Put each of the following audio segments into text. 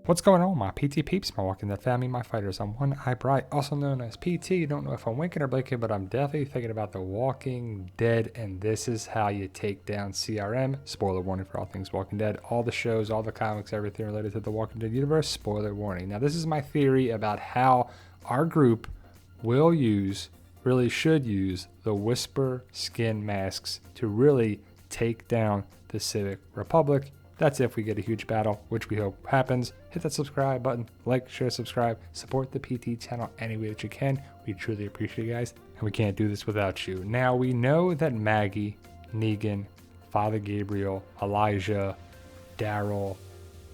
What's going on, my PT peeps, my Walking Dead family, my fighters? I'm One Eye Bright, also known as PT. Don't know if I'm winking or blinking, but I'm definitely thinking about The Walking Dead, and this is how you take down CRM. Spoiler warning for all things Walking Dead. All the shows, all the comics, everything related to the Walking Dead universe, spoiler warning. Now, this is my theory about how our group will use, really should use, the Whisper skin masks to really take down the Civic Republic. That's if we get a huge battle, which we hope happens. Hit that subscribe button, like, share, subscribe, support the PT channel any way that you can. We truly appreciate you guys, and we can't do this without you. Now, we know that Maggie, Negan, Father Gabriel, Elijah, Daryl,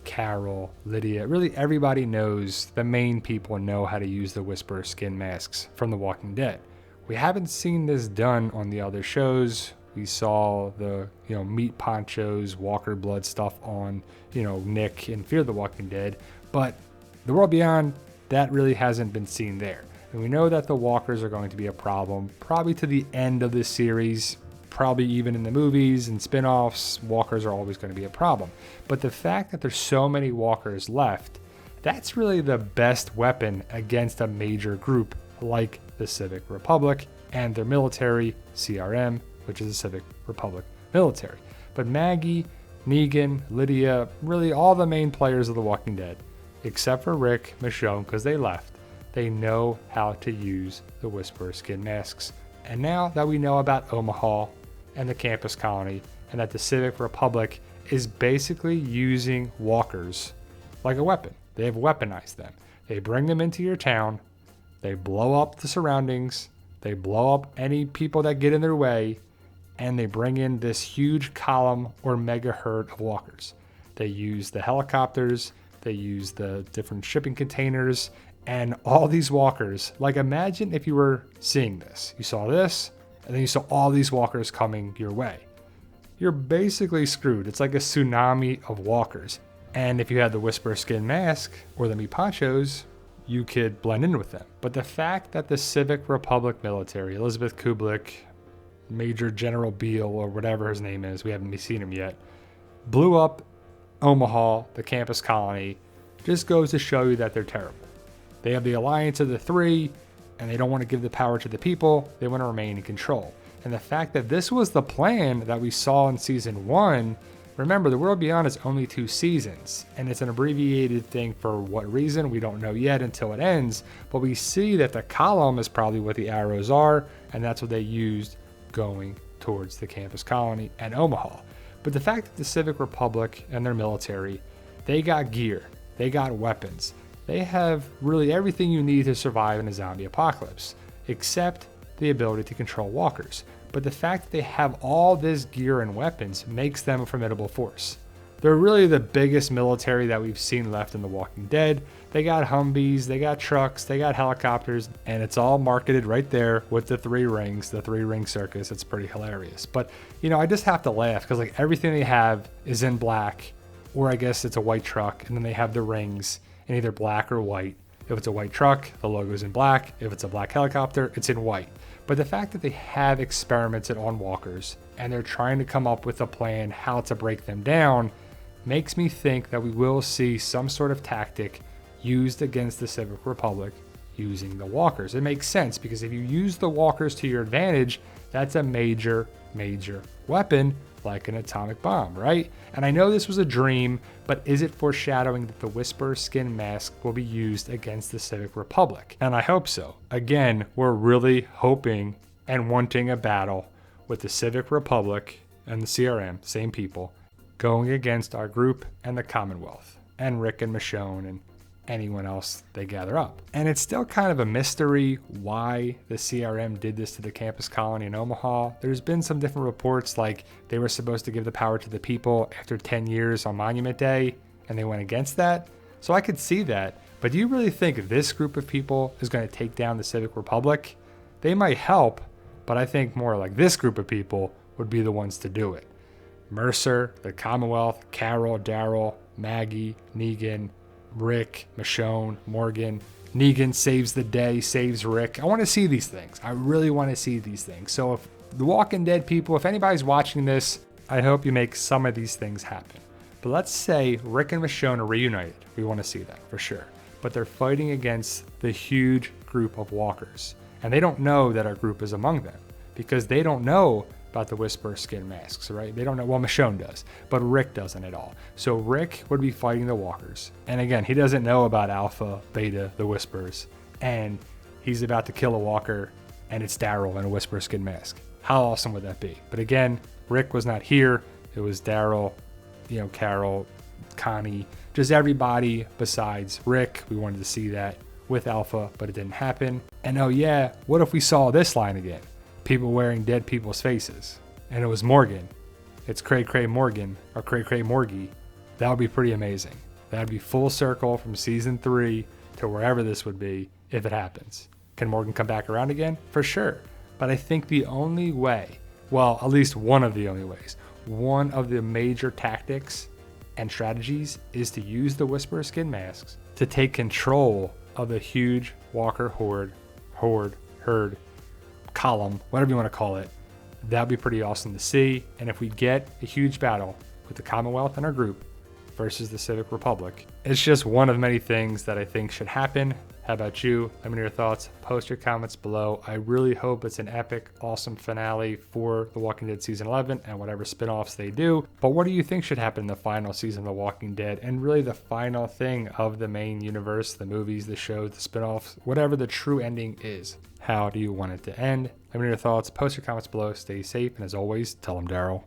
Carol, Lydia, really everybody knows, the main people know how to use the Whisper skin masks from The Walking Dead. We haven't seen this done on the other shows. We saw the, meat ponchos, Walker blood stuff on, Nick in Fear the Walking Dead. But the world beyond, that really hasn't been seen there. And we know that the walkers are going to be a problem, probably to the end of this series, probably even in the movies and spin-offs, walkers are always going to be a problem. But the fact that there's so many walkers left, that's really the best weapon against a major group like the Civic Republic and their military, CRM, which is the Civic Republic military. But Maggie, Negan, Lydia, really all the main players of The Walking Dead, except for Rick, Michonne, because they left, they know how to use the Whisperer skin masks. And now that we know about Omaha and the campus colony, and that the Civic Republic is basically using walkers like a weapon, they have weaponized them. They bring them into your town, they blow up the surroundings, they blow up any people that get in their way, and they bring in this huge column or mega herd of walkers. They use the helicopters, they use the different shipping containers, and all these walkers. Like, imagine if you were seeing this. You saw this, and then you saw all these walkers coming your way. You're basically screwed. It's like a tsunami of walkers. And if you had the Whisper skin mask or the meat ponchos, you could blend in with them. But the fact that the Civic Republic military, Elizabeth Kublik, Major General Beale, or whatever his name is, we haven't seen him yet, blew up Omaha, the campus colony, just goes to show you that they're terrible. They have the alliance of the three, and they don't want to give the power to the people. They want to remain in control. And the fact that this was the plan that we saw in season 1, remember, The World Beyond is only 2 seasons, and it's an abbreviated thing for what reason, we don't know yet until it ends, but we see that the column is probably what the arrows are, and that's what they used going towards the campus colony and Omaha. But the fact that the Civic Republic and their military, they got gear, they got weapons, they have really everything you need to survive in a zombie apocalypse, except the ability to control walkers. But the fact that they have all this gear and weapons makes them a formidable force. They're really the biggest military that we've seen left in The Walking Dead. They got Humvees, they got trucks, they got helicopters, and it's all marketed right there with the 3 rings, the 3-ring circus. It's pretty hilarious. But, I just have to laugh because like everything they have is in black, or I guess it's a white truck, and then they have the rings in either black or white. If it's a white truck, the logo's in black. If it's a black helicopter, it's in white. But the fact that they have experimented on walkers and they're trying to come up with a plan how to break them down makes me think that we will see some sort of tactic used against the Civic Republic using the walkers. It makes sense because if you use the walkers to your advantage, that's a major weapon like an atomic bomb, right? And I know this was a dream, but is it foreshadowing that the Whisper skin mask will be used against the Civic Republic? And I hope so. Again, we're really hoping and wanting a battle with the Civic Republic and the CRM, same people, going against our group and the Commonwealth, and Rick and Michonne and anyone else they gather up. And it's still kind of a mystery why the CRM did this to the campus colony in Omaha. There's been some different reports like they were supposed to give the power to the people after 10 years on Monument Day, and they went against that. So I could see that. But do you really think this group of people is going to take down the Civic Republic? They might help, but I think more like this group of people would be the ones to do it. Mercer, the Commonwealth, Carol, Daryl, Maggie, Negan, Rick, Michonne, Morgan. Negan saves the day, saves Rick. I want to see these things. I really want to see these things. So if The Walking Dead people, if anybody's watching this, I hope you make some of these things happen. But let's say Rick and Michonne are reunited. We want to see that for sure. But they're fighting against the huge group of walkers. And they don't know that our group is among them because they don't know about the Whisper skin masks, right? They don't know. Well, Michonne does, but Rick doesn't at all. So Rick would be fighting the walkers. And again, he doesn't know about Alpha, Beta, the Whispers. And he's about to kill a walker and it's Daryl in a Whisper skin mask. How awesome would that be? But again, Rick was not here. It was Daryl, Carol, Connie, just everybody besides Rick. We wanted to see that with Alpha, but it didn't happen. And oh yeah, what if we saw this line again? People wearing dead people's faces. And it was Morgan. It's Cray Cray Morgan, or Cray Cray Morgie. That would be pretty amazing. That would be full circle from season 3 to wherever this would be if it happens. Can Morgan come back around again? For sure. But I think the only way, well, at least one of the only ways, one of the major tactics and strategies is to use the Whisperer skin masks to take control of the huge walker herd, column, whatever you want to call it. That'd be pretty awesome to see. And if we get a huge battle with the Commonwealth and our group versus the Civic Republic, it's just one of many things that I think should happen. How about you? Let me know your thoughts. Post your comments below. I really hope it's an epic, awesome finale for The Walking Dead Season 11 and whatever spin-offs they do. But what do you think should happen in the final season of The Walking Dead and really the final thing of the main universe, the movies, the shows, the spin-offs, whatever the true ending is? How do you want it to end? Let me know your thoughts. Post your comments below. Stay safe. And as always, tell them Daryl.